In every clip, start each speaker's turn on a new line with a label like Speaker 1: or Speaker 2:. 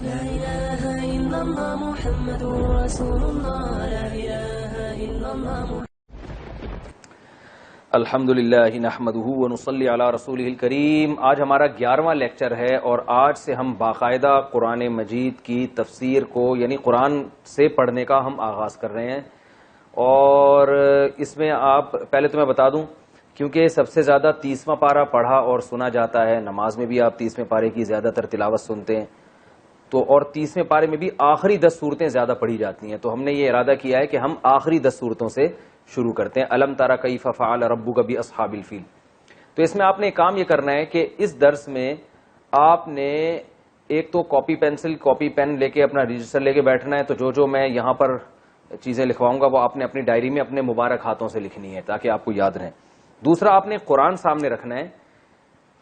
Speaker 1: لا إله إلا الله محمد رسول الله لا إله إلا الله
Speaker 2: الحمد للہ نحمدہ ونصلی علی رسولہ الکریم۔ آج ہمارا 11واں لیکچر ہے اور آج سے ہم باقاعدہ قرآن مجید کی تفسیر کو یعنی قرآن سے پڑھنے کا ہم آغاز کر رہے ہیں۔ اور اس میں آپ پہلے تو میں بتا دوں کیونکہ سب سے زیادہ 30واں پارہ پڑھا اور سنا جاتا ہے، نماز میں بھی آپ 30ویں پارے کی زیادہ تر تلاوت سنتے ہیں، تو اور 30ویں پارے میں بھی آخری 10 صورتیں زیادہ پڑھی جاتی ہیں، تو ہم نے یہ ارادہ کیا ہے کہ ہم آخری 10 صورتوں سے شروع کرتے ہیں۔ الم تری کیف فعل ربک باصحاب الفیل۔ تو اس میں آپ نے ایک کام یہ کرنا ہے کہ اس درس میں آپ نے ایک تو کاپی پین لے کے اپنا رجسٹر لے کے بیٹھنا ہے، تو جو میں یہاں پر چیزیں لکھواؤں گا وہ آپ نے اپنی ڈائری میں اپنے مبارک ہاتھوں سے لکھنی ہے تاکہ آپ کو یاد رہیں۔ دوسرا، آپ نے قرآن سامنے رکھنا ہے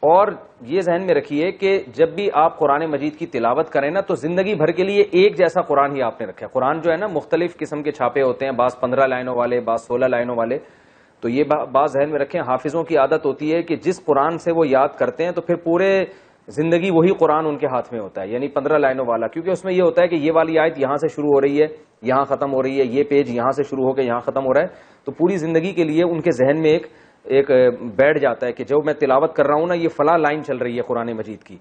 Speaker 2: اور یہ ذہن میں رکھیے کہ جب بھی آپ قرآن مجید کی تلاوت کریں نا تو زندگی بھر کے لیے ایک جیسا قرآن ہی آپ نے رکھا ہے۔ قرآن جو ہے نا مختلف قسم کے چھاپے ہوتے ہیں، بعض 15 لائنوں والے، بعض 16 لائنوں والے، تو یہ بات ذہن میں رکھیں۔ حافظوں کی عادت ہوتی ہے کہ جس قرآن سے وہ یاد کرتے ہیں تو پھر پورے زندگی وہی قرآن ان کے ہاتھ میں ہوتا ہے، یعنی 15 لائنوں والا، کیونکہ اس میں یہ ہوتا ہے کہ یہ والی آیت یہاں سے شروع ہو رہی ہے، یہاں ختم ہو رہی ہے، یہ پیج یہاں سے شروع ہو کے یہاں ختم ہو رہا ہے، تو پوری زندگی کے لیے ان کے ذہن میں ایک بیٹھ جاتا ہے کہ جو میں تلاوت کر رہا ہوں نا یہ فلاں لائن چل رہی ہے قرآن مجید کی۔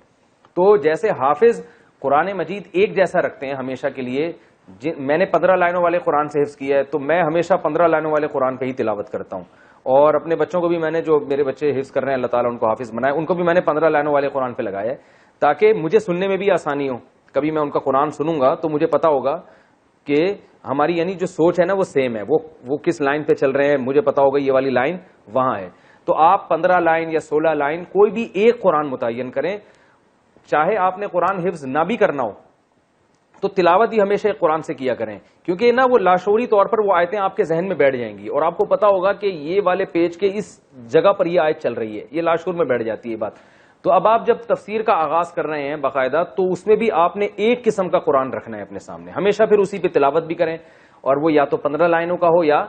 Speaker 2: تو جیسے حافظ قرآن مجید ایک جیسا رکھتے ہیں ہمیشہ کے لیے، میں نے 15 لائنوں والے قرآن سے حفظ کیا ہے تو میں ہمیشہ 15 لائنوں والے قرآن پہ ہی تلاوت کرتا ہوں، اور اپنے بچوں کو بھی میں نے، جو میرے بچے حفظ کر رہے ہیں اللہ تعالیٰ ان کو حافظ بنائے، ان کو بھی میں نے 15 لائنوں والے قرآن پہ لگایا ہے تاکہ مجھے سننے میں بھی آسانی ہو۔ کبھی میں ان کا قرآن سنوں گا تو مجھے پتا ہوگا کہ ہماری یعنی جو سوچ ہے نا وہ سیم ہے، وہ کس لائن پہ چل رہے ہیں، مجھے پتا ہوگا یہ والی لائن وہاں ہے۔ تو آپ 15 لائن یا 16 لائن کوئی بھی ایک قرآن متعین کریں، چاہے آپ نے قرآن حفظ نہ بھی کرنا ہو تو تلاوت ہی ہمیشہ قرآن سے کیا کریں، کیونکہ نا وہ لاشعوری طور پر وہ آیتیں آپ کے ذہن میں بیٹھ جائیں گی اور آپ کو پتا ہوگا کہ یہ والے پیج کے اس جگہ پر یہ آیت چل رہی ہے، یہ لاشعور میں بیٹھ جاتی ہے بات۔ تو اب آپ جب تفسیر کا آغاز کر رہے ہیں باقاعدہ تو اس میں بھی آپ نے ایک قسم کا قرآن رکھنا ہے اپنے سامنے، ہمیشہ پھر اسی پہ تلاوت بھی کریں، اور وہ یا تو 15 لائنوں کا ہو یا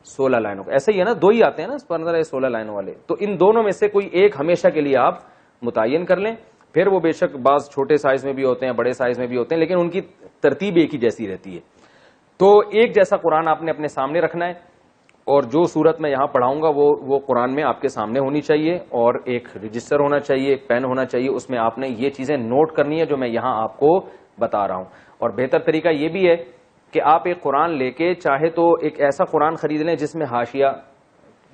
Speaker 2: 16 لائنوں کا، ایسے ہی ہے نا، دو ہی آتے ہیں نا 15 یا 16 لائنوں والے، تو ان دونوں میں سے کوئی ایک ہمیشہ کے لیے آپ متعین کر لیں۔ پھر وہ بے شک بعض چھوٹے سائز میں بھی ہوتے ہیں، بڑے سائز میں بھی ہوتے ہیں، لیکن ان کی ترتیب ایک ہی جیسی رہتی ہے۔ تو ایک جیسا قرآن آپ نے اپنے سامنے رکھنا ہے، اور جو صورت میں یہاں پڑھاؤں گا وہ قرآن میں آپ کے سامنے ہونی چاہیے، اور ایک رجسٹر ہونا چاہیے، ایک پین ہونا چاہیے، اس میں آپ نے یہ چیزیں نوٹ کرنی ہے جو میں یہاں آپ کو بتا رہا ہوں۔ اور بہتر طریقہ یہ بھی ہے کہ آپ ایک قرآن لے کے چاہے تو ایک ایسا قرآن خرید لیں جس میں حاشیہ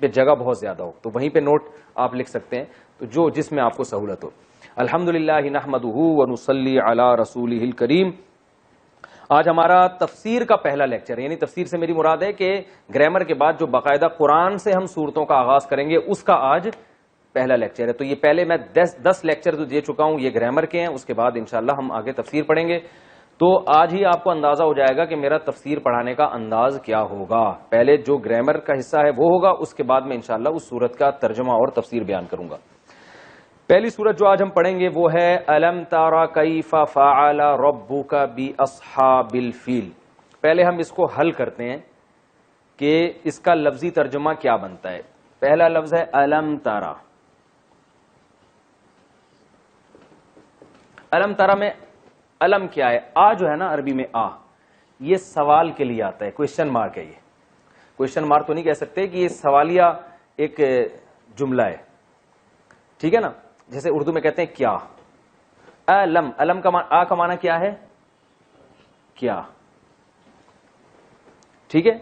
Speaker 2: پہ جگہ بہت زیادہ ہو، تو وہیں پہ نوٹ آپ لکھ سکتے ہیں، تو جس میں آپ کو سہولت ہو۔ الحمدللہ نحمدہ ونصلی علی رسولہ الکریم۔ آج ہمارا تفسیر کا پہلا لیکچر، یعنی تفسیر سے میری مراد ہے کہ گرامر کے بعد جو باقاعدہ قرآن سے ہم صورتوں کا آغاز کریں گے اس کا آج پہلا لیکچر ہے۔ تو یہ پہلے میں 10 لیکچر دے چکا ہوں، یہ گرامر کے ہیں، اس کے بعد انشاءاللہ ہم آگے تفسیر پڑھیں گے۔ تو آج ہی آپ کو اندازہ ہو جائے گا کہ میرا تفسیر پڑھانے کا انداز کیا ہوگا۔ پہلے جو گرامر کا حصہ ہے وہ ہوگا، اس کے بعد میں انشاءاللہ اس سورت کا ترجمہ اور تفسیر بیان کروں گا۔ پہلی سورت جو آج ہم پڑھیں گے وہ ہے الم تری کیف فعل ربک باصحاب الفیل۔ پہلے ہم اس کو حل کرتے ہیں کہ اس کا لفظی ترجمہ کیا بنتا ہے۔ پہلا لفظ ہے الم تری۔ الم تری میں علم کیا ہے؟ آ جو ہے نا عربی میں آ، یہ سوال کے لیے آتا ہے، کوشچن مارک ہے۔ یہ کوشچن مارک تو نہیں کہہ سکتے کہ یہ سوالیہ ایک جملہ ہے، ٹھیک ہے نا، جیسے اردو میں کہتے ہیں کیا۔ علم، علم کا آ کا معنی کیا ہے؟ کیا، ٹھیک ہے۔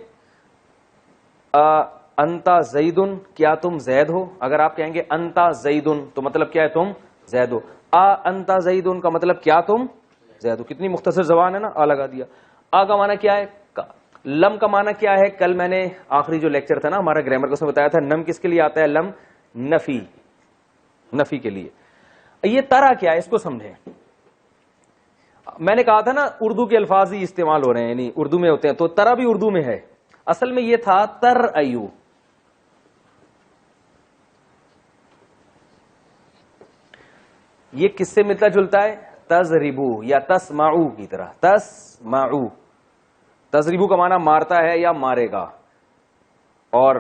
Speaker 2: انتا زیدن، کیا تم زید ہو؟ اگر آپ کہیں گے انتا زیدن تو مطلب کیا ہے؟ تم زید ہو۔ انتا زیدن کا مطلب کیا تم زید ہو؟ کتنی مختصر زبان ہے نا، آ لگا دیا۔ آ کا معنی کیا ہے؟ لم کا معنی کیا ہے؟ کل میں نے آخری جو لیکچر تھا نا ہمارا گرامر کا، اس میں بتایا تھا نم کس کے لیے آتا ہے؟ لم نفی، نفی کے لیے۔ یہ ترا کیا ہے؟ اس کو سمجھیں۔ میں نے کہا تھا نا اردو کے الفاظ ہی استعمال ہو رہے ہیں، یعنی اردو میں ہوتے ہیں، تو ترا بھی اردو میں ہے، اصل میں یہ تھا تر ایو۔ یہ کس سے ملتا جلتا ہے؟ تضربو یا تسمعو کی طرح، تسمعو۔ تضربو کا معنی مارتا ہے یا مارے گا، اور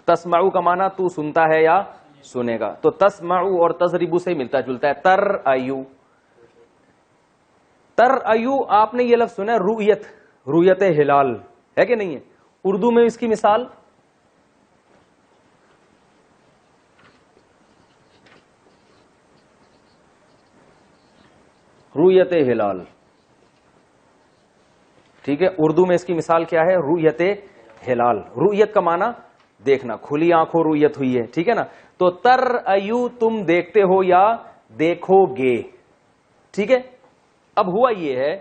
Speaker 2: تسمعو کا معنی تو سنتا ہے یا سنے گا، تو تسمعو اور تضربو سے ملتا جلتا ہے۔ تر ایو، ترایو آپ نے یہ لفظ سنا ہے، رؤیت، رؤیت ہلال ہے کہ نہیں ہے؟ اردو میں اس کی مثال رؤیت ہلال، ٹھیک ہے، اردو میں اس کی مثال کیا ہے؟ رؤیت ہلال. رؤیت کا معنی دیکھنا، کھلی آنکھوں رؤیت ہوئی ہے، ٹھیک ہے نا. تو ترایو تم دیکھتے ہو یا دیکھو گے، ٹھیک ہے. اب ہوا یہ ہے،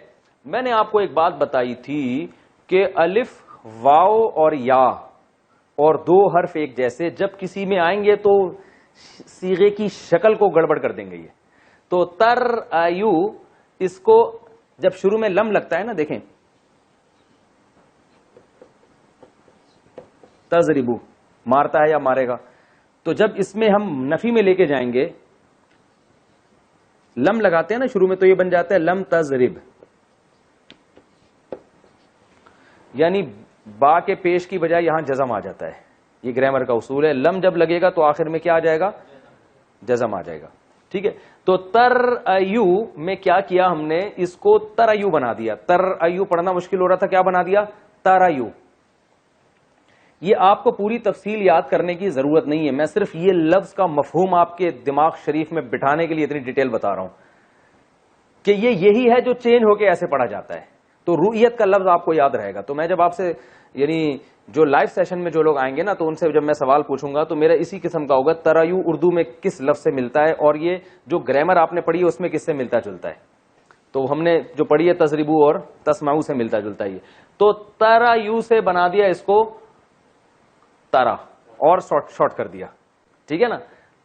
Speaker 2: میں نے آپ کو ایک بات بتائی تھی کہ الف، واو اور یا اور دو حرف ایک جیسے جب کسی میں آئیں گے تو صیغے کی شکل کو گڑبڑ کر دیں گے یہ. تو ترایو، اس کو جب شروع میں لم لگتا ہے نا، دیکھیں تضربو مارتا ہے یا مارے گا، تو جب اس میں ہم نفی میں لے کے جائیں گے، لم لگاتے ہیں نا شروع میں، تو یہ بن جاتا ہے لم تضرب، یعنی با کے پیش کی بجائے یہاں جزم آ جاتا ہے. یہ گرامر کا اصول ہے، لم جب لگے گا تو آخر میں کیا آ جائے گا؟ جزم آ جائے گا، ٹھیک ہے. تو ترایو میں کیا کیا ہم نے؟ اس کو ترایو بنا دیا. ترایو پڑھنا مشکل ہو رہا تھا، کیا بنا دیا؟ ترایو. یہ آپ کو پوری تفصیل یاد کرنے کی ضرورت نہیں ہے، میں صرف یہ لفظ کا مفہوم آپ کے دماغ شریف میں بٹھانے کے لیے اتنی ڈیٹیل بتا رہا ہوں کہ یہی ہے جو چینج ہو کے ایسے پڑھا جاتا ہے. تو رؤیت کا لفظ آپ کو یاد رہے گا. تو میں جب آپ سے، یعنی جو لائیو سیشن میں جو لوگ آئیں گے نا، تو ان سے جب میں سوال پوچھوں گا تو میرا اسی قسم کا ہوگا، ترایو اردو میں کس لفظ سے ملتا ہے، اور یہ جو گرامر آپ نے پڑھی ہے اس میں کس سے ملتا جلتا ہے. تو ہم نے جو پڑھی ہے تضربو اور تسمعو سے ملتا جلتا ہے. تو ترایو سے بنا دیا اس کو ترا، اور شارٹ کر دیا، ٹھیک ہے نا.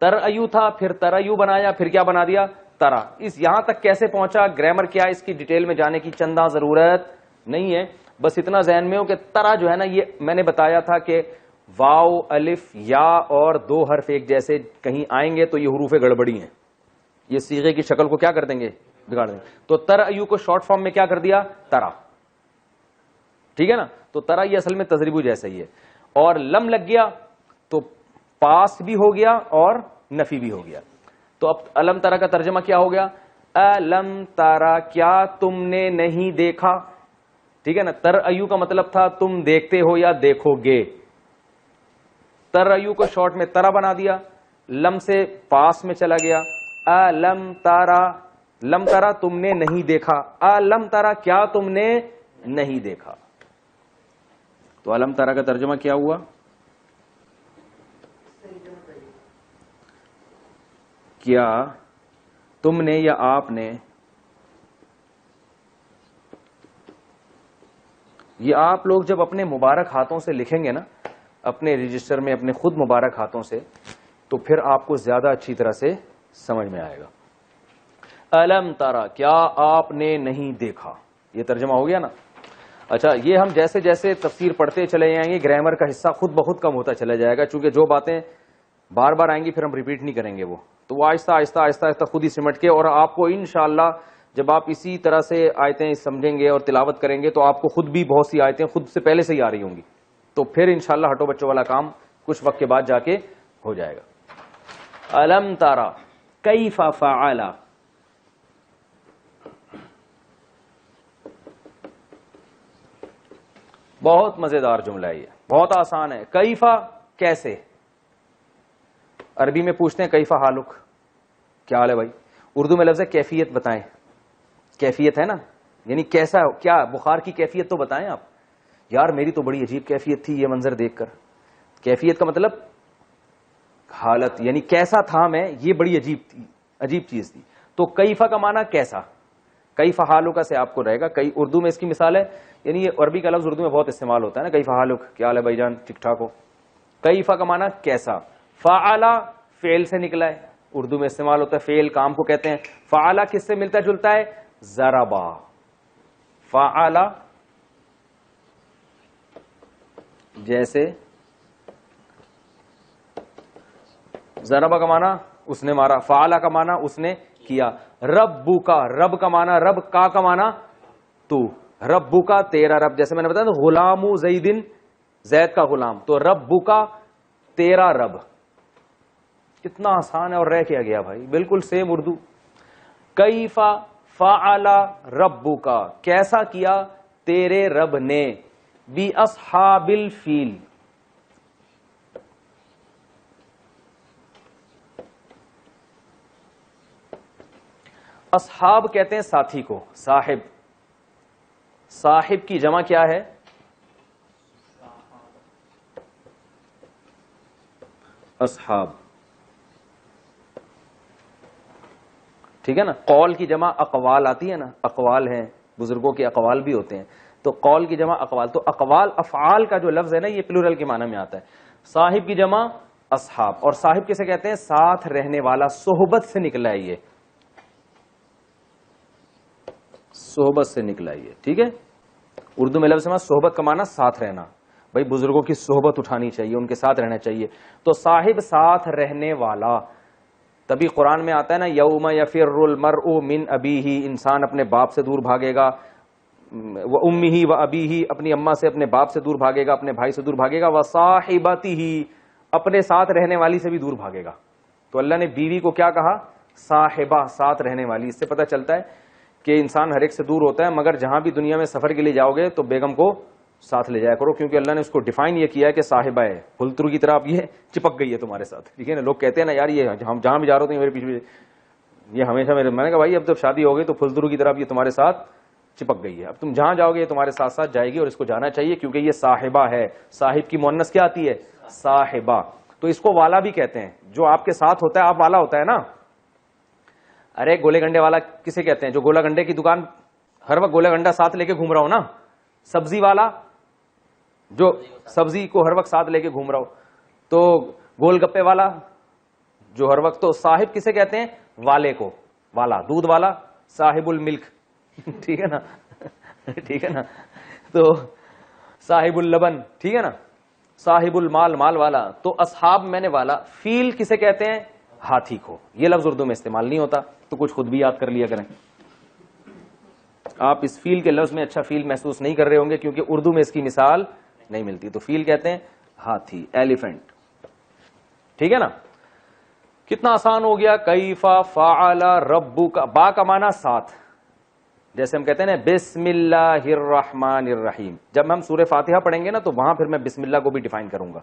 Speaker 2: ترایو تھا، پھر ترایو بنایا، پھر کیا بنا دیا؟ ترا. اس یہاں تک کیسے پہنچا، گرامر کیا، اس کی ڈیٹیل میں جانے کی چندہ ضرورت نہیں ہے. بس اتنا ذہن میں ہو کہ ترا جو ہے نا، یہ میں نے بتایا تھا کہ واو، الف، یا اور دو حرف ایک جیسے کہیں آئیں گے تو یہ حروف گڑبڑی ہیں، یہ صیغے کی شکل کو کیا کر دیں گے؟ بگاڑ دیں گے. تو ترایو کو شارٹ فارم میں کیا کر دیا؟ ترا، ٹھیک ہے نا. تو ترا یہ اصل میں تضربو جیسا ہی ہے. اور لم لگ گیا تو پاس بھی ہو گیا اور نفی بھی ہو گیا. تو اب الم ترا کا ترجمہ کیا ہو گیا؟ الم ترا، کیا تم نے نہیں دیکھا، ٹھیک ہے نا. ترایو کا مطلب تھا تم دیکھتے ہو یا دیکھو گے. ترایو کو شارٹ میں ترا بنا دیا، لم سے پاس میں چلا گیا. الم ترا، لم ترا تم نے نہیں دیکھا، الم ترا کیا تم نے نہیں دیکھا. تو الم ترا کا ترجمہ کیا ہوا؟ کیا تم نے یا آپ نے، یہ آپ لوگ جب اپنے مبارک ہاتھوں سے لکھیں گے نا، اپنے رجسٹر میں اپنے خود مبارک ہاتھوں سے، تو پھر آپ کو زیادہ اچھی طرح سے سمجھ میں آئے گا. الم ترا، کیا آپ نے نہیں دیکھا، یہ ترجمہ ہو گیا نا. اچھا، یہ ہم جیسے جیسے تفسیر پڑھتے چلے جائیں گے، گرامر کا حصہ خود بخود کم ہوتا چلا جائے گا، چونکہ جو باتیں بار بار آئیں گی پھر ہم ریپیٹ نہیں کریں گے، وہ آہستہ آہستہ آہستہ آہستہ خود ہی سمٹ کے، اور آپ کو انشاءاللہ جب آپ اسی طرح سے آیتیں سمجھیں گے اور تلاوت کریں گے تو آپ کو خود بھی بہت سی آیتیں خود سے پہلے سے ہی آ رہی ہوں گی. تو پھر انشاءاللہ ہٹو بچوں والا کام کچھ وقت کے بعد جا کے ہو جائے گا. الم ترا کیف فعل، بہت مزیدار جملہ ہے، یہ بہت آسان ہے. کیفا کیسے، عربی میں پوچھتے ہیں کیفا حالک، کیا حال ہے بھائی. اردو میں لفظ ہے کیفیت، بتائیں. کیفیت ہے نا، یعنی کیسا، کیا بخار کی کیفیت تو بتائیں آپ. یار میری تو بڑی عجیب کیفیت تھی یہ منظر دیکھ کر. کیفیت کا مطلب حالت، یعنی کیسا تھا میں، یہ بڑی عجیب تھی، عجیب چیز تھی. تو کیفا کا معنی کیسا، کیفا حالک سے آپ کو رہے گا. کئی اردو میں اس کی مثال ہے، یعنی یہ عربی کا لفظ اردو میں بہت استعمال ہوتا ہے نا، کیفا حالک، کیا حال ہے بھائی جان، ٹھیک ٹھاک ہو. کیفا کا معنی کیسا. فعل فعل سے نکلا ہے، اردو میں استعمال ہوتا ہے، فعل کام کو کہتے ہیں. فعل کس سے ملتا جلتا ہے؟ ضربا. فعل جیسے ضربا کا معنی اس نے مارا، فعل کا معنی اس نے کیا. ربو کا، رب کا معنی، رب کا معنی تو، ربو کا تیرا رب. جیسے میں نے بتایا غلام زیدن، زید کا غلام، تو ربو کا تیرا رب. کتنا آسان ہے اور رہ کیا گیا بھائی، بالکل سیم اردو. کیفا فعل ربک، کیسا کیا تیرے رب نے، باصحاب الفیل، اصحاب کہتے ہیں ساتھی کو، صاحب، صاحب کی جمع کیا ہے؟ اصحاب، ٹھیک ہے نا. قول کی جمع اقوال آتی ہے نا، اقوال ہیں، بزرگوں کے اقوال بھی ہوتے ہیں، تو قول کی جمع اقوال، تو اقوال افعال کا جو لفظ ہے نا یہ پلورل کے معنی میں آتا ہے. صاحب کی جمع اصحاب، اور صاحب کسے کہتے ہیں؟ ساتھ رہنے والا، صحبت سے نکلا ہے، یہ صحبت سے نکلا ہے یہ، ٹھیک ہے. اردو میں لفظ صحبت کا معنی ساتھ رہنا، بھائی بزرگوں کی صحبت اٹھانی چاہیے، ان کے ساتھ رہنا چاہیے. تو صاحب ساتھ رہنے والا، تبھی قرآن میں آتا ہے نا یوم یفر المرء من ابیہ، انسان اپنے باپ سے دور بھاگے گا، و امہ و ابیہ، اپنی اماں سے اپنے باپ سے دور بھاگے گا، اپنے بھائی سے دور بھاگے گا، و صاحبتہ، اپنے ساتھ رہنے والی سے بھی دور بھاگے گا. تو اللہ نے بیوی کو کیا کہا؟ صاحبہ، ساتھ رہنے والی. اس سے پتہ چلتا ہے کہ انسان ہر ایک سے دور ہوتا ہے، مگر جہاں بھی دنیا میں سفر کے لیے جاؤ گے تو بیگم کو ساتھ لے جایا کرو، کیونکہ اللہ نے اس کو ڈیفائن یہ کیا ہے کہ صاحبہ ہے، پھلترو کی طرح اب یہ چپک گئی ہے تمہارے ساتھ، ٹھیک ہے نا. لوگ کہتے ہیں نا یار یہ ہم جہاں بھی جا رہے ہوتے ہیں میرے پیچھے، یہ ہمیشہ میں نے کہا بھائی اب جب شادی ہو گئی تو پھلترو کی طرح اب یہ تمہارے ساتھ چپک گئی ہے، اب تم جہاں جاؤ گے یہ تمہارے ساتھ ساتھ جائے گی، اور اس کو جانا چاہیے کیونکہ یہ صاحبہ ہے. صاحب کی مؤنث کیا آتی ہے؟ صاحبہ. تو اس کو والا بھی کہتے ہیں، جو آپ کے ساتھ ہوتا ہے، آپ والا ہوتا ہے نا. ارے گولے گنڈے والا کسے کہتے ہیں؟ جو گولا گنڈے کی دکان ہر وقت گولا گنڈا ساتھ لے کے گھوم رہا ہو نا. سبزی والا جو سبزی کو ہر وقت ساتھ لے کے گھوم رہا ہو. تو گول گپے والا جو ہر وقت. تو صاحب کسے کہتے ہیں؟ والے کو، والا، دودھ والا، صاحب الملک، ٹھیک ہے نا، ٹھیک ہے نا. تو صاحب اللبن، ٹھیک ہے نا، صاحب المال، مال والا. تو اصحاب میں نے والا. فیل کسے کہتے ہیں؟ ہاتھی کو. یہ لفظ اردو میں استعمال نہیں ہوتا، تو کچھ خود بھی یاد کر لیا کریں. آپ اس فیل کے لفظ میں اچھا فیل محسوس نہیں کر رہے ہوں گے کیونکہ اردو میں اس کی مثال نہیں ملتی. تو فیل کہتے ہیں ہاتھی، ایلیفنٹ، ٹھیک ہے نا. کتنا آسان ہو گیا. کیف فعل ربک، با کا معنی ساتھ، جیسے ہم کہتے ہیں نا بسم اللہ الرحمن الرحیم. جب ہم سورہ فاتحہ پڑھیں گے نا تو وہاں پھر میں بسم اللہ کو بھی ڈیفائن کروں گا،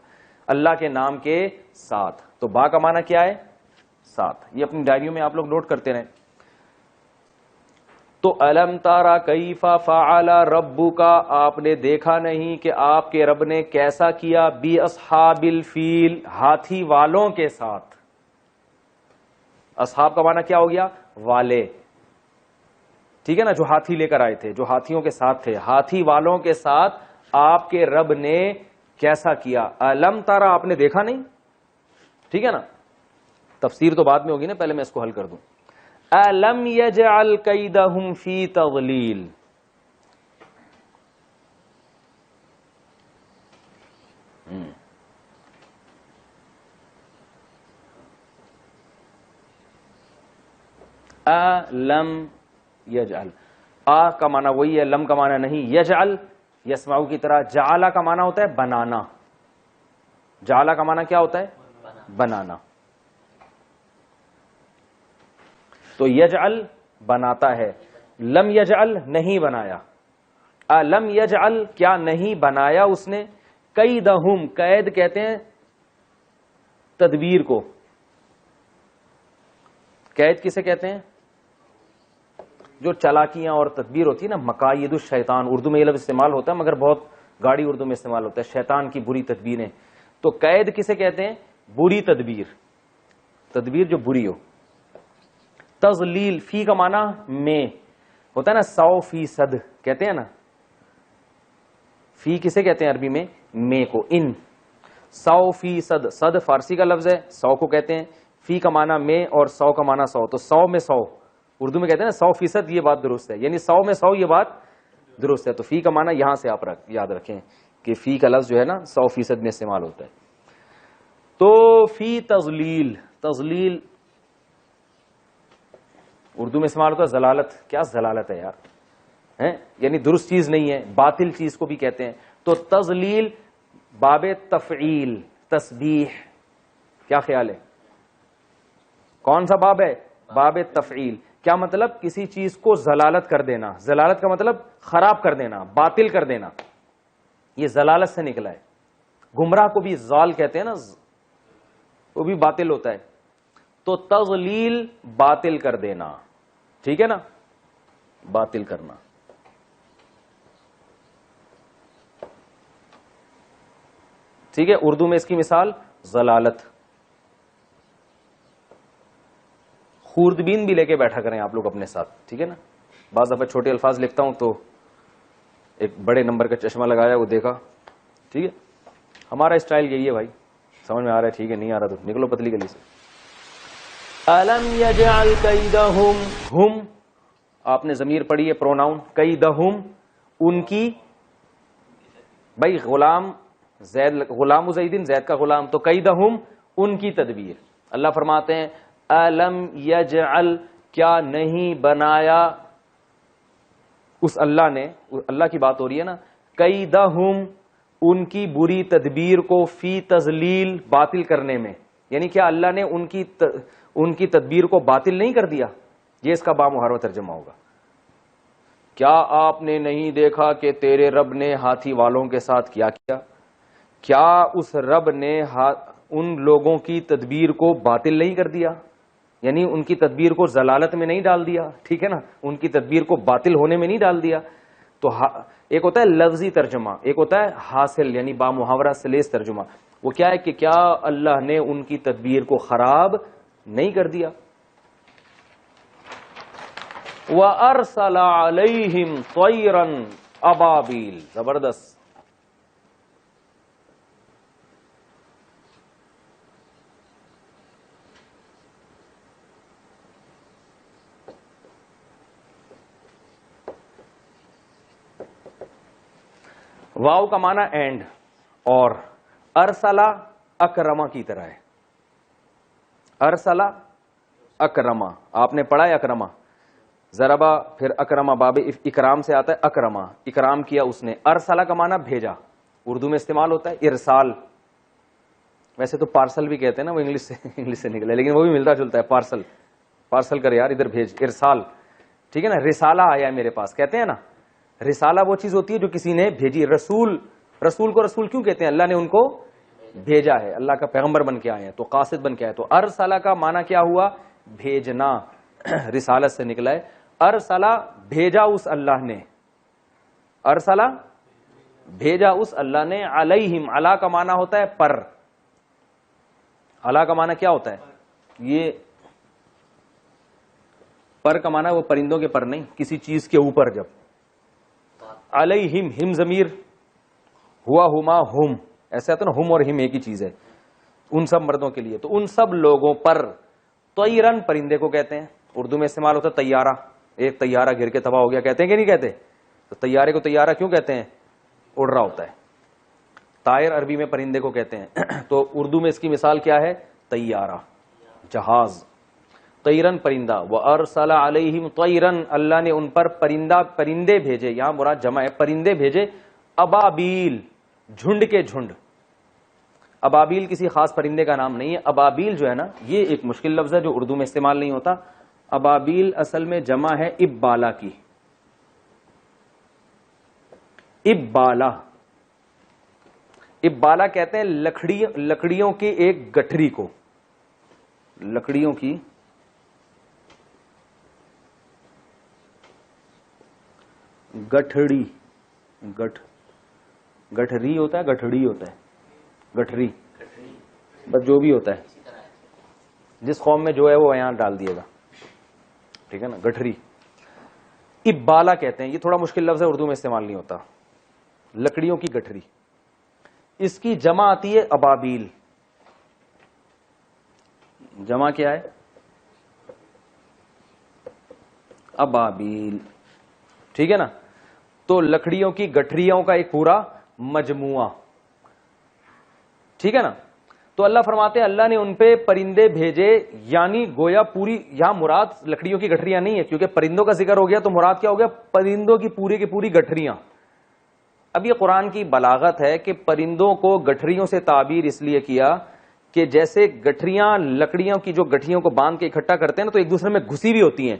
Speaker 2: اللہ کے نام کے ساتھ. تو با کا معنی کیا ہے؟ ساتھ. یہ اپنی ڈائریوں میں آپ لوگ نوٹ کرتے رہیں. تو الم تارا کیف فعل ربک، آپ نے دیکھا نہیں کہ آپ کے رب نے کیسا کیا، باصحاب الفیل، ہاتھی والوں کے ساتھ. اصحاب کا معنی کیا ہو گیا؟ والے، ٹھیک ہے نا، جو ہاتھی لے کر آئے تھے، جو ہاتھیوں کے ساتھ تھے. ہاتھی والوں کے ساتھ آپ کے رب نے کیسا کیا. الم تارا، آپ نے دیکھا نہیں، ٹھیک ہے نا. تفسیر تو بعد میں ہوگی نا، پہلے میں اس کو حل کر دوں. الم یجعل کیدہم فی تضلیل، لم یجعل، آ کا معنی وہی ہے، لم کا معنی نہیں. یجعل یسمعو کی طرح. جعل کا معنی ہوتا ہے بنانا. جعل کا معنی کیا ہوتا ہے؟ بنانا. تو یجعل بناتا ہے، لم یجعل نہیں بنایا. لم یجعل کیا نہیں بنایا اس نے. کیدہم، قید کہتے ہیں تدبیر کو. قید کسے کہتے ہیں؟ جو چالاکیاں اور تدبیر ہوتی ہے نا، مکائد الشیطان، اردو میں یہ لفظ استعمال ہوتا ہے مگر بہت گاڑی اردو میں استعمال ہوتا ہے. شیطان کی بری تدبیریں. تو قید کسے کہتے ہیں؟ بری تدبیر، تدبیر جو بری ہو. تضلیل، فی کا معنی میں ہوتا ہے نا، 100% کہتے ہیں نا. فی کسے کہتے ہیں عربی میں کو. ان 100%، صد فارسی کا لفظ ہے، 100 کو کہتے ہیں. فی کا معنی میں اور 100 کا معنی 100. تو 100 میں 100 اردو میں کہتے ہیں نا 100%، یہ بات درست ہے، یعنی 100 میں 100 یہ بات درست ہے. تو فی کا معنی یہاں سے آپ یاد رکھیں کہ فی کا لفظ جو ہے نا 100% میں استعمال ہوتا ہے. تو فی تضلیل، تضلیل اردو میں استعمال ہوتا ہے ضلالت. کیا ضلالت ہے یار، یعنی درست چیز نہیں ہے، باطل چیز کو بھی کہتے ہیں. تو تضلیل باب تفعیل، تسبیح. کیا خیال ہے کون سا باب ہے؟ باب تفعیل. کیا مطلب؟ کسی چیز کو ضلالت کر دینا. ضلالت کا مطلب خراب کر دینا, باطل کر دینا. یہ ضلالت سے نکلا ہے. گمراہ کو بھی ضال کہتے ہیں نا, وہ بھی باطل ہوتا ہے. تو تضلیل باطل کر دینا, ٹھیک ہے نا, باطل کرنا. ٹھیک ہے, اردو میں اس کی مثال ضلالت. خوردبین بھی لے کے بیٹھا کریں آپ لوگ اپنے ساتھ, ٹھیک ہے نا. بعض دفعہ چھوٹے الفاظ لکھتا ہوں تو ایک بڑے نمبر کا چشمہ لگایا, وہ دیکھا, ٹھیک ہے. ہمارا اسٹائل یہی ہے بھائی, سمجھ میں آ رہا ہے؟ ٹھیک ہے, نہیں آ رہا تو نکلو پتلی گلی سے. الم یجعل کیدہم, ہم آپ نے ضمیر پڑھی ہے, پروناؤن. کیدہم ان کی, بھائی غلام زید, غلام زیدین زید کا غلام, تو کیدہم ان کی تدبیر. اللہ فرماتے ہیں الم یجعل کیا نہیں بنایا اس اللہ نے, اللہ کی بات ہو رہی ہے نا, کیدہم ان کی بری تدبیر کو, فی تضلیل باطل کرنے میں. یعنی کیا اللہ نے ان کی تدبیر کو باطل نہیں کر دیا؟ یہ اس کا بامحاورہ ترجمہ ہوگا. کیا آپ نے نہیں دیکھا کہ تیرے رب نے ہاتھی والوں کے ساتھ کیا کیا؟ کیا اس رب نے ان لوگوں کی تدبیر کو باطل نہیں کر دیا؟ یعنی ان کی تدبیر کو ضلالت میں نہیں ڈال دیا, ٹھیک ہے نا, ان کی تدبیر کو باطل ہونے میں نہیں ڈال دیا. تو ایک ہوتا ہے لفظی ترجمہ, ایک ہوتا ہے حاصل یعنی بامحاورہ سلیس ترجمہ. وہ کیا ہے کہ کیا اللہ نے ان کی تدبیر کو خراب نہیں کر دیا؟ وَأَرْسَلَ عَلَيْهِمْ طَيْرًا أَبَابِيلَ. زبردست. واو کا معنی اینڈ, اور ارسلہ اکرما کی طرح ہے. ارسلہ اکرما, آپ نے پڑھا ہے اکرما, ضربا پھر اکرما, باب اکرام سے آتا ہے اکرما, اکرام کیا اس نے. ارسلہ کا معنی بھیجا, اردو میں استعمال ہوتا ہے ارسال. ویسے تو پارسل بھی کہتے ہیں نا, وہ انگلش سے نکلا, لیکن وہ بھی ملتا جلتا ہے. پارسل, پارسل کر یار, ادھر بھیج. ارسال, ٹھیک ہے نا. رسالہ آیا ہے میرے پاس, کہتے ہیں نا. رسالہ وہ چیز ہوتی ہے جو کسی نے بھیجی. رسول, رسول کو رسول کیوں کہتے ہیں؟ اللہ نے ان کو بھیجا ہے, اللہ کا پیغمبر بن کے آئے ہیں, تو قاصد بن کے آئے. تو ارسلہ کا معنی کیا ہوا؟ بھیجنا, رسالت سے نکلا ہے. ارسلہ بھیجا اس اللہ نے, ارسلہ بھیجا اس اللہ نے. علیہم, علی کا معنی ہوتا ہے پر. علی کا معنی کیا ہوتا ہے؟ یہ پر کا معنی وہ پرندوں کے پر نہیں, کسی چیز کے اوپر. جب علیہم, ہم ضمیر ہوا, ہما ہم, ایسا آتا نا, ہم اور ہم ایک ہی چیز ہے, ان سب مردوں کے لیے. تو ان سب لوگوں پر. طیرن پرندے کو کہتے ہیں, اردو میں استعمال ہوتا ہے طیارہ. ایک طیارہ گر کے تباہ ہو گیا, کہتے ہیں کہ نہیں کہتے؟ تو طیارے کو طیارہ کیوں کہتے ہیں؟ اڑ رہا ہوتا ہے. طائر عربی میں پرندے کو کہتے ہیں. تو اردو میں اس کی مثال کیا ہے؟ طیارہ, جہاز. طیرن پرندہ. وَأَرْسَلَ عَلَيْهِمْ طَيْرًا, اللہ نے ان پر پرندے بھیجے, یہاں مراد جمع ہے, پرندے بھیجے. ابابیل, جھنڈ کے جھنڈ. ابابیل کسی خاص پرندے کا نام نہیں ہے. ابابیل جو ہے نا, یہ ایک مشکل لفظ ہے جو اردو میں استعمال نہیں ہوتا. ابابیل اصل میں جمع ہے ابالا کی. ابالا, ابالا کہتے ہیں لکڑیوں کی ایک گٹھری کو, لکڑیوں کی گٹھڑی. گٹھری ہوتا ہے, گٹھڑی ہوتا ہے, گٹھری, بس جو بھی ہوتا ہے, جس قوم میں جو ہے وہ یہاں ڈال دیے گا, ٹھیک ہے نا. گٹھری, ابالا کہتے ہیں. یہ تھوڑا مشکل لفظ ہے, اردو میں استعمال نہیں ہوتا. لکڑیوں کی گٹھری. اس کی جمع آتی ہے ابابیل. جمع کیا ہے؟ ابابیل, ٹھیک ہے نا. تو لکڑیوں کی گٹھریوں کا ایک پورا مجموعہ, ٹھیک ہے نا. تو اللہ فرماتے ہیں اللہ نے ان پہ پرندے بھیجے, یعنی گویا پوری, یہاں مراد لکڑیوں کی گٹھریاں نہیں ہے, کیونکہ پرندوں کا ذکر ہو گیا تو مراد کیا ہو گیا؟ پرندوں کی پوری گٹھریاں. اب یہ قرآن کی بلاغت ہے کہ پرندوں کو گٹھریوں سے تعبیر اس لیے کیا کہ جیسے گٹھریاں لکڑیوں کی جو گٹھریوں کو باندھ کے اکٹھا کرتے ہیں نا, تو ایک دوسرے میں گھسی بھی ہوتی ہیں,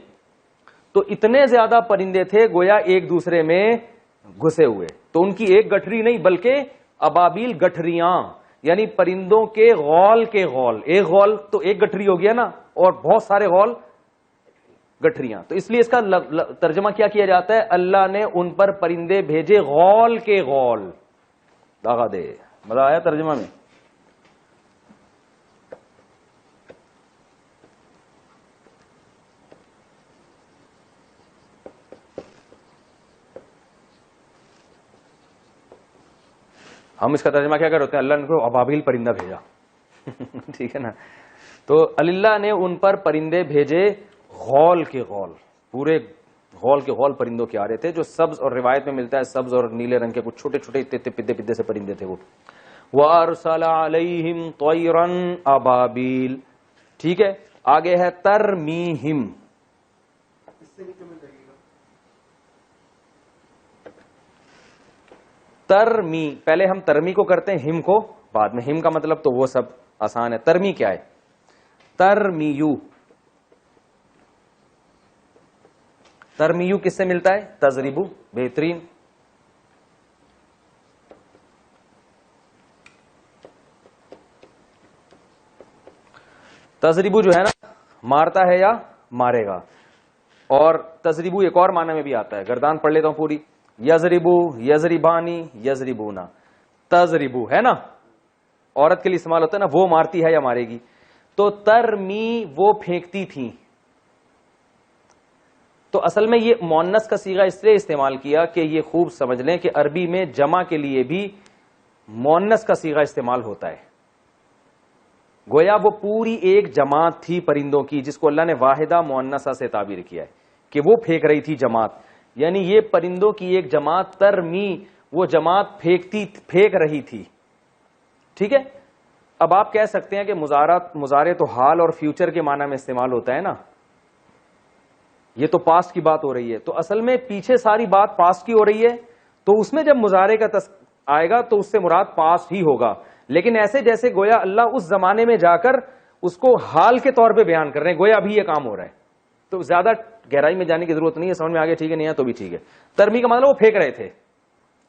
Speaker 2: تو اتنے زیادہ پرندے تھے گویا ایک دوسرے میں گھسے ہوئے. تو ان کی ایک گٹھری نہیں بلکہ ابابیل گٹھریاں، یعنی پرندوں کے غول کے غول. ایک غول تو ایک گٹھری ہو گیا نا، اور بہت سارے غول گٹھریاں. تو اس لیے اس کا ترجمہ کیا جاتا ہے؟ اللہ نے ان پر پرندے بھیجے غول کے غول. داغا دے. مزہ آیا ترجمہ میں؟ ہم اس کا ترجمہ کیا کرتے ہیں؟ اللہ نے کو ابابیل پرندہ بھیجا. ٹھیک ہے نا. تو اللہ نے ان پر پرندے بھیجے غول کے غول. پورے غول کے غول پرندوں کے آ رہے تھے، جو سبز، اور روایت میں ملتا ہے سبز اور نیلے رنگ کے کچھ چھوٹے چھوٹے پدے پدے سے پرندے تھے وہ. وَأَرْسَلَ عَلَيْهِمْ طَيْرًا أَبَابِيلَ. ٹھیک ہے. آگے ہے ترمیہم. ترمی، پہلے ہم ترمی کو کرتے ہیں، ہم کو بعد میں. ہم کا مطلب تو وہ سب آسان ہے. ترمی کیا ہے؟ ترمیو. ترمیو کس سے ملتا ہے؟ تضریبو. بہترین. تضریبو جو ہے نا، مارتا ہے یا مارے گا. اور تضریبو ایک اور معنی میں بھی آتا ہے، گردان پڑھ لیتا ہوں پوری. یضربو، یضربانی، یضربونا. تضربو ہے نا، عورت کے لیے استعمال ہوتا ہے نا، وہ مارتی ہے یا مارے گی. تو ترمی وہ پھینکتی تھی. تو اصل میں یہ مؤنث کا صیغہ اس لیے استعمال کیا کہ یہ خوب سمجھ لیں کہ عربی میں جمع کے لیے بھی مؤنث کا صیغہ استعمال ہوتا ہے. گویا وہ پوری ایک جماعت تھی پرندوں کی، جس کو اللہ نے واحدہ مؤنثہ سے تعبیر کیا ہے کہ وہ پھینک رہی تھی جماعت. یعنی یہ پرندوں کی ایک جماعت، ترمی، وہ جماعت پھینک رہی تھی. ٹھیک ہے. اب آپ کہہ سکتے ہیں کہ مضارع تو حال اور فیوچر کے معنی میں استعمال ہوتا ہے نا، یہ تو پاسٹ کی بات ہو رہی ہے. تو اصل میں پیچھے ساری بات پاسٹ کی ہو رہی ہے، تو اس میں جب مضارع کا آئے گا تو اس سے مراد پاسٹ ہی ہوگا. لیکن ایسے جیسے گویا اللہ اس زمانے میں جا کر اس کو حال کے طور پہ بیان کر رہے ہیں، گویا ابھی یہ کام ہو رہا ہے. تو زیادہ گہرائی میں جانے کی ضرورت نہیں ہے، سمجھ میں آگے ٹھیک ہے، نہیں ہے تو بھی ٹھیک ہے. ترمی کا مطلب وہ پھینک رہے تھے،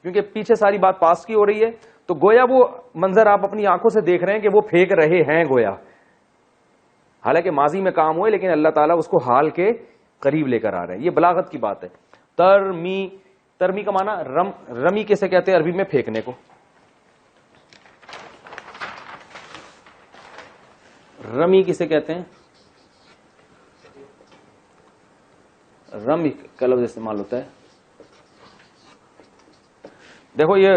Speaker 2: کیونکہ پیچھے ساری بات پاسٹ کی ہو رہی ہے. تو گویا وہ منظر آپ اپنی آنکھوں سے دیکھ رہے ہیں کہ وہ پھینک رہے ہیں گویا، حالانکہ ماضی میں کام ہوئے، لیکن اللہ تعالیٰ اس کو حال کے قریب لے کر آ رہے ہیں. یہ بلاغت کی بات ہے. ترمی، ترمی کا معنی رمی کیسے کہتے ہیں عربی میں؟ پھینکنے کو. رمی کسے کہتے ہیں؟ رمی کا لفظ استعمال ہوتا ہے. دیکھو یہ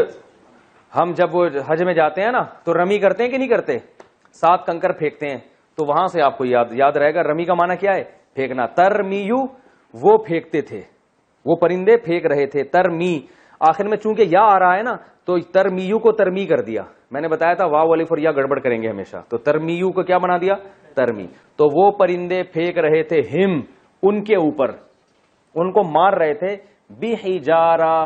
Speaker 2: ہم جب حج میں جاتے ہیں نا تو رمی کرتے ہیں کہ نہیں کرتے؟ 7 کنکر پھینکتے ہیں. تو وہاں سے آپ کو یاد رہے گا رمی کا معنی کیا ہے؟ پھینکنا. ترمیو، وہ پھینکتے تھے، وہ پرندے پھینک رہے تھے. ترمی، آخر میں چونکہ یا آ رہا ہے نا تو ترمیو کو ترمی کر دیا. میں نے بتایا تھا واو الف اور یا گڑبڑ کریں گے ہمیشہ، تو ترمیو کو کیا بنا دیا؟ ترمی. تو وہ پرندے پھینک رہے تھے، ہم، ان کے اوپر، ان کو مار رہے تھے. بحجارہ،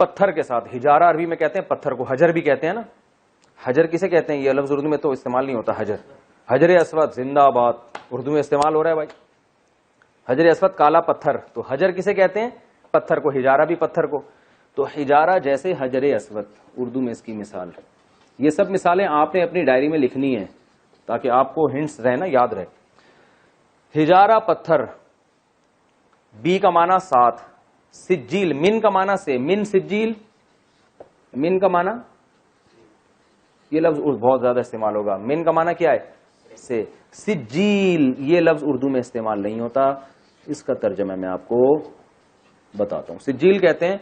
Speaker 2: پتھر کے ساتھ. ہجارہ عربی میں کہتے ہیں پتھر کو، حجر بھی کہتے ہیں نا. حجر کسے کہتے ہیں؟ یہ لفظ اردو میں تو استعمال نہیں ہوتا. حجر، حجر اسود زندہ آباد اردو میں استعمال ہو رہا ہے بھائی. حجر اسود کالا پتھر. تو حجر کسے کہتے ہیں؟ پتھر کو. ہجارہ بھی پتھر کو. تو ہجارہ جیسے حجر اسود، اردو میں اس کی مثال. یہ سب مثالیں آپ نے اپنی ڈائری میں لکھنی ہیں تاکہ آپ کو ہنٹس رہے نا، یاد رہے. ہجارہ پتھر. بی کا معنی 7. سجیل، من کا معنی سے، من سجیل، من کا معنی، یہ لفظ بہت زیادہ استعمال ہوگا. من کا معنی کیا ہے؟ سے. سجیل یہ لفظ اردو میں استعمال نہیں ہوتا. اس کا ترجمہ میں آپ کو بتاتا ہوں. سجیل کہتے ہیں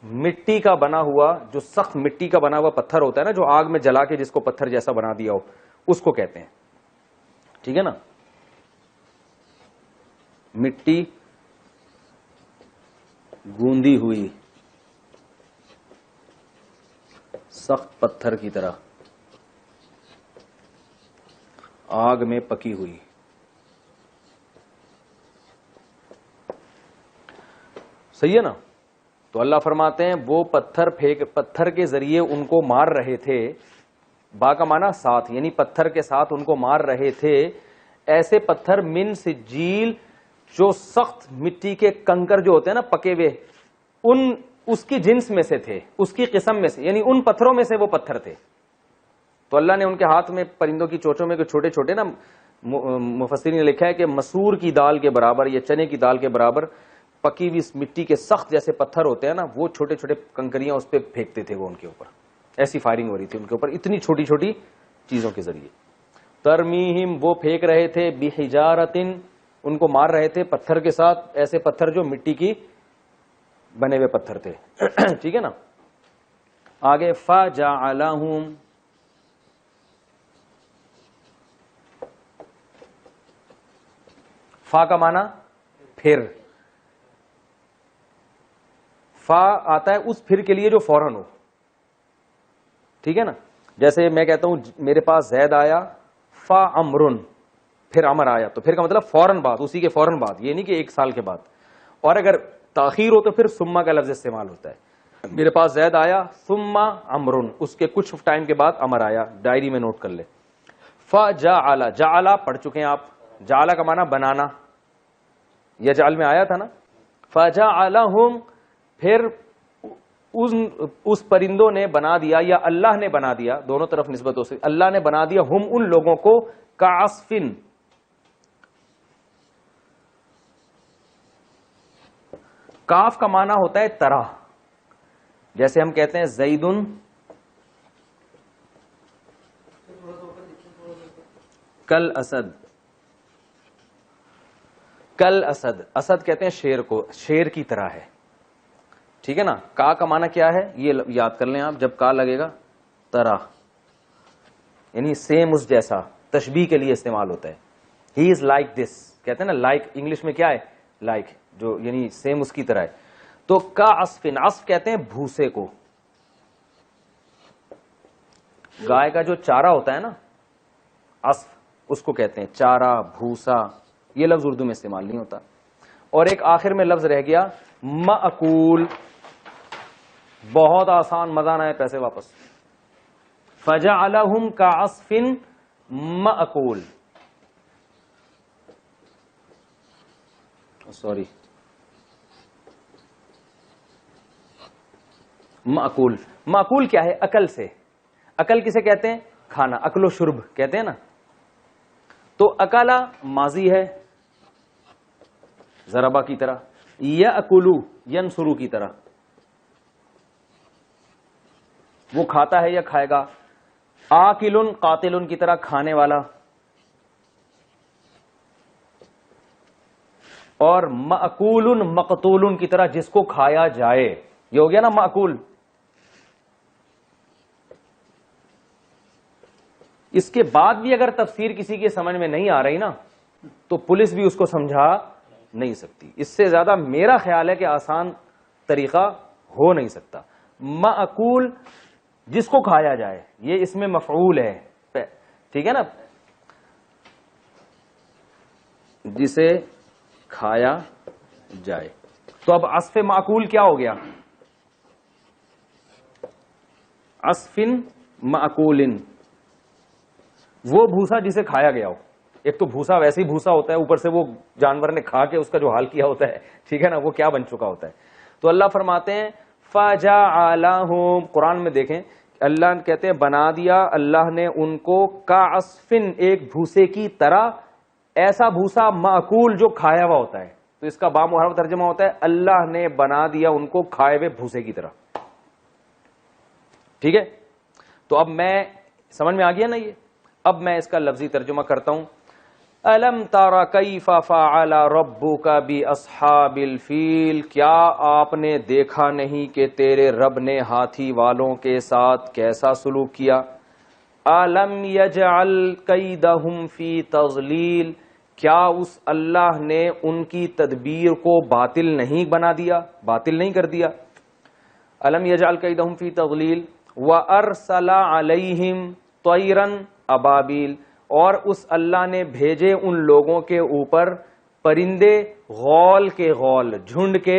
Speaker 2: مٹی کا بنا ہوا، جو سخت مٹی کا بنا ہوا پتھر ہوتا ہے نا، جو آگ میں جلا کے جس کو پتھر جیسا بنا دیا ہو، اس کو کہتے ہیں. ٹھیک ہے نا. مٹی گوندی ہوئی، سخت پتھر کی طرح، آگ میں پکی ہوئی. صحیح ہے نا. تو اللہ فرماتے ہیں وہ پتھر کے ذریعے ان کو مار رہے تھے. با کا معنی ساتھ، یعنی پتھر کے ساتھ ان کو مار رہے تھے، ایسے پتھر من سجیل جو سخت مٹی کے کنکر جو ہوتے ہیں نا پکے ہوئے، اس کی جنس میں سے تھے، اس کی قسم میں سے، یعنی ان پتھروں میں سے وہ پتھر تھے. تو اللہ نے ان کے ہاتھ میں پرندوں کی چوچوں میں چھوٹے چھوٹے نا، مفسرین نے لکھا ہے کہ مسور کی دال کے برابر یا چنے کی دال کے برابر پکی ہوئی مٹی کے سخت جیسے پتھر ہوتے ہیں نا، وہ چھوٹے چھوٹے کنکریاں اس پہ پھینکتے تھے وہ ان کے اوپر. ایسی فائرنگ ہو رہی تھی ان کے اوپر اتنی چھوٹی چھوٹی چیزوں کے ذریعے. ترمیہم وہ پھینک رہے تھے بحجارتن ان کو مار رہے تھے پتھر کے ساتھ، ایسے پتھر جو مٹی کی بنے ہوئے پتھر تھے. ٹھیک ہے نا. آگے فجعلہم، فا کا معنی پھر، فا آتا ہے اس پھر کے لیے جو فوراً ہو. ٹھیک ہے نا. جیسے میں کہتا ہوں میرے پاس زید آیا، فا امرن، پھر امر آیا، تو پھر کا مطلب فوراً بعد، اسی کے فوراً بعد، یہ نہیں کہ 1 سال کے بعد. اور اگر تاخیر ہو تو پھر سما کا لفظ استعمال ہوتا ہے. میرے پاس زید آیا ثم امرن، اس کے کچھ ٹائم کے بعد امر آیا. ڈائری میں نوٹ کر لے. فجعل، جعل پڑھ چکے ہیں آپ، جعل کا معنی بنانا، یجعل میں آیا تھا نا. فجعلہم، پھر اس پرندوں نے بنا دیا یا اللہ نے بنا دیا، دونوں طرف نسبت ہو سکتی، اللہ نے بنا دیا ہم ان لوگوں کو کعصفن، کاف کا معنی ہوتا ہے طرح. جیسے ہم کہتے ہیں زیدن کل اسد، کل اسد، اسد کہتے ہیں شیر کو، شیر کی طرح ہے. ٹھیک ہے نا. کا معنی کیا ہے یہ یاد کر لیں آپ، جب کا لگے گا طرح، یعنی سیم اس جیسا، تشبیہ کے لیے استعمال ہوتا ہے. ہی از لائک دس، کہتے ہیں نا لائک، انگلش میں کیا ہے لائک، جو یعنی سیم اس کی طرح ہے. تو کا عصفن، عصف کہتے ہیں بھوسے کو. گائے کا جو چارہ ہوتا ہے نا عصف، اس کو کہتے ہیں چارہ، بھوسا. یہ لفظ اردو میں استعمال نہیں ہوتا. اور ایک آخر میں لفظ رہ گیا مأکول، بہت آسان، مزہ نہ ہے پیسے واپس. فجعلہم کعصف مأکول، سوری، مأکول. مأکول کیا ہے؟ عقل سے. عقل کسے کہتے ہیں؟ کھانا، عقل و شرب کہتے ہیں نا. تو اکالا ماضی ہے ضربا کی طرح، یأکلو ینصرو کی طرح، وہ کھاتا ہے یا کھائے گا. آکلن قاتلن کی طرح، کھانے والا. اور مأکولن مقتولن کی طرح، جس کو کھایا جائے. یہ ہو گیا نا مأکول. اس کے بعد بھی اگر تفسیر کسی کے سمجھ میں نہیں آ رہی نا تو پولیس بھی اس کو سمجھا نہیں سکتی. اس سے زیادہ میرا خیال ہے کہ آسان طریقہ ہو نہیں سکتا. مأکول جس کو کھایا جائے، یہ اس میں مفعول ہے. ٹھیک ہے نا. جسے کھایا جائے. تو اب عصف مأکول کیا ہو گیا؟ عصفن مأکولن، وہ بھوسا جسے کھایا گیا ہو. ایک تو بھوسا ویسے ہی بھوسا ہوتا ہے، اوپر سے وہ جانور نے کھا کے اس کا جو حال کیا ہوتا ہے. ٹھیک ہے نا، وہ کیا بن چکا ہوتا ہے. تو اللہ فرماتے ہیں فجعلہم، قرآن میں دیکھیں اللہ کہتے ہیں بنا دیا اللہ نے ان کو کعصفن، ایک بھوسے کی طرح. ایسا بھوسا مأکول جو کھایا ہوا ہوتا ہے. تو اس کا بامحرف ترجمہ ہوتا ہے اللہ نے بنا دیا ان کو کھائے ہوئے بھوسے کی طرح. ٹھیک ہے. تو اب میں سمجھ میں آ گیا نا یہ. اب میں اس کا لفظی ترجمہ کرتا ہوں. الم تر کیف فعل ربک باصحاب الفیل، کیا آپ نے دیکھا نہیں کہ تیرے رب نے ہاتھی والوں کے ساتھ کیسا سلوک کیا. الم یجعل کیدہم فی تضلیل، کیا اس اللہ نے ان کی تدبیر کو باطل نہیں بنا دیا، باطل نہیں کر دیا. الم یجعل کیدہم فی تضلیل وارسل علیہم طیرا ابابیل، اور اس اللہ نے بھیجے ان لوگوں کے اوپر پرندے غول کے غول، جھنڈ کے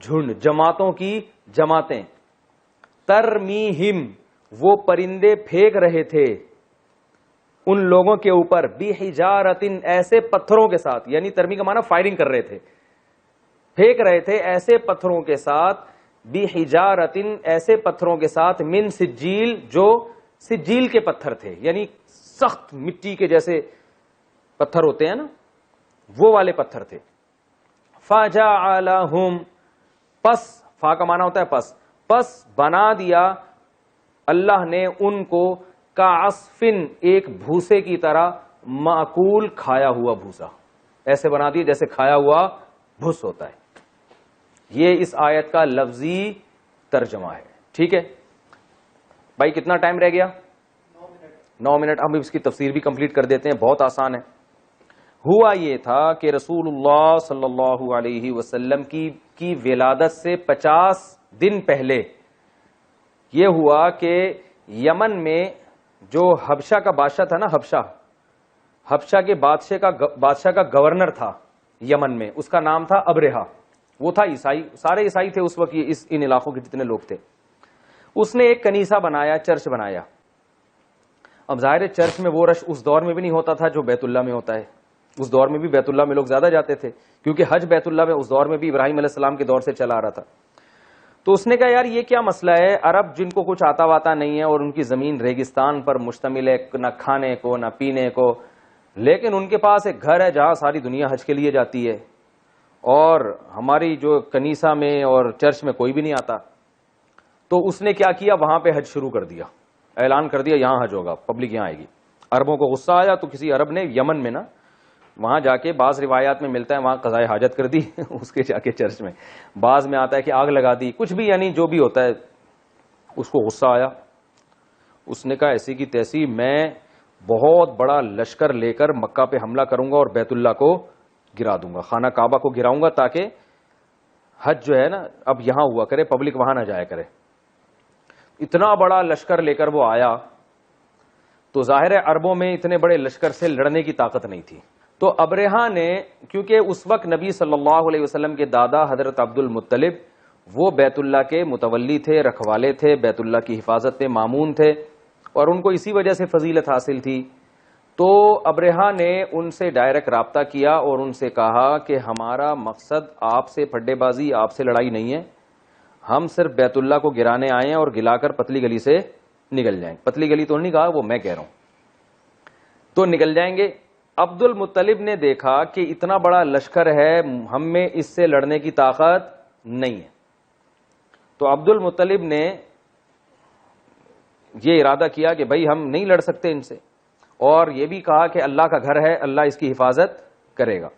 Speaker 2: جھنڈ، جماعتوں کی جماعتیں. ترمیہم، وہ پرندے پھینک رہے تھے ان لوگوں کے اوپر بحجارۃ، ایسے پتھروں کے ساتھ، یعنی ترمی کا معنی فائرنگ کر رہے تھے، پھینک رہے تھے ایسے پتھروں کے ساتھ، بحجارۃ، ایسے پتھروں کے ساتھ، من سجیل، جو سجیل کے پتھر تھے، یعنی سخت مٹی کے جیسے پتھر ہوتے ہیں نا، وہ والے پتھر تھے. فجعلہم، پس، فا کا معنی ہوتا ہے پس بنا دیا اللہ نے ان کو کعصفن، ایک بھوسے کی طرح، معقول، کھایا ہوا بھوسا، ایسے بنا دیا جیسے کھایا ہوا بھس ہوتا ہے. یہ اس آیت کا لفظی ترجمہ ہے. ٹھیک ہے بھائی، کتنا ٹائم رہ گیا؟ 9 منٹ. ہم اس کی تفسیر بھی کمپلیٹ کر دیتے ہیں، بہت آسان ہے. ہوا یہ تھا کہ رسول اللہ صلی اللہ علیہ وسلم کی ولادت سے 50 دن پہلے یہ ہوا کہ یمن میں جو حبشہ کا بادشاہ تھا نا، حبشہ کے بادشاہ کا گورنر تھا یمن میں، اس کا نام تھا ابرہہ. وہ تھا عیسائی، سارے عیسائی تھے اس وقت، ان علاقوں کے جتنے لوگ تھے. اس نے ایک کنیسہ بنایا، چرچ بنایا. اب ظاہر چرچ میں وہ رش اس دور میں بھی نہیں ہوتا تھا جو بیت اللہ میں ہوتا ہے. اس دور میں بھی بیت اللہ میں لوگ زیادہ جاتے تھے، کیونکہ حج بیت اللہ میں اس دور میں بھی ابراہیم علیہ السلام کے دور سے چلا آ رہا تھا. تو اس نے کہا یار یہ کیا مسئلہ ہے، عرب جن کو کچھ آتا واتا نہیں ہے اور ان کی زمین ریگستان پر مشتمل ہے، نہ کھانے کو نہ پینے کو، لیکن ان کے پاس ایک گھر ہے جہاں ساری دنیا حج کے لیے جاتی ہے، اور ہماری جو کنیسہ میں اور چرچ میں کوئی بھی نہیں آتا. تو اس نے کیا کیا، وہاں پہ حج شروع کر دیا، اعلان کر دیا یہاں حج ہوگا، پبلک یہاں آئے گی. عربوں کو غصہ آیا تو کسی عرب نے یمن میں نا، وہاں جا کے، بعض روایات میں ملتا ہے وہاں قضائے حاجت کر دی اس کے جا کے چرچ میں، بعض میں آتا ہے کہ آگ لگا دی، کچھ بھی، یعنی جو بھی ہوتا ہے. اس کو غصہ آیا، اس نے کہا ایسی کی تیسی میں بہت بڑا لشکر لے کر مکہ پہ حملہ کروں گا اور بیت اللہ کو گرا دوں گا، خانہ کعبہ کو گراؤں گا، تاکہ حج جو ہے نا اب یہاں ہوا کرے، پبلک وہاں نہ جایا کرے. اتنا بڑا لشکر لے کر وہ آیا تو ظاہر ہے عربوں میں اتنے بڑے لشکر سے لڑنے کی طاقت نہیں تھی. تو ابرہہ نے، کیونکہ اس وقت نبی صلی اللہ علیہ وسلم کے دادا حضرت عبد المطلب وہ بیت اللہ کے متولی تھے، رکھوالے تھے، بیت اللہ کی حفاظت میں مامون تھے، اور ان کو اسی وجہ سے فضیلت حاصل تھی. تو ابرہہ نے ان سے ڈائریکٹ رابطہ کیا اور ان سے کہا کہ ہمارا مقصد آپ سے پھڈے بازی، آپ سے لڑائی نہیں ہے، ہم صرف بیت اللہ کو گرانے آئے ہیں اور گلا کر پتلی گلی سے نکل جائیں. پتلی گلی تو نہیں کہا، وہ میں کہہ رہا ہوں، تو نکل جائیں گے. عبد المطلب نے دیکھا کہ اتنا بڑا لشکر ہے، ہم میں اس سے لڑنے کی طاقت نہیں ہے. تو عبد المطلب نے یہ ارادہ کیا کہ بھائی ہم نہیں لڑ سکتے ان سے، اور یہ بھی کہا کہ اللہ کا گھر ہے، اللہ اس کی حفاظت کرے گا.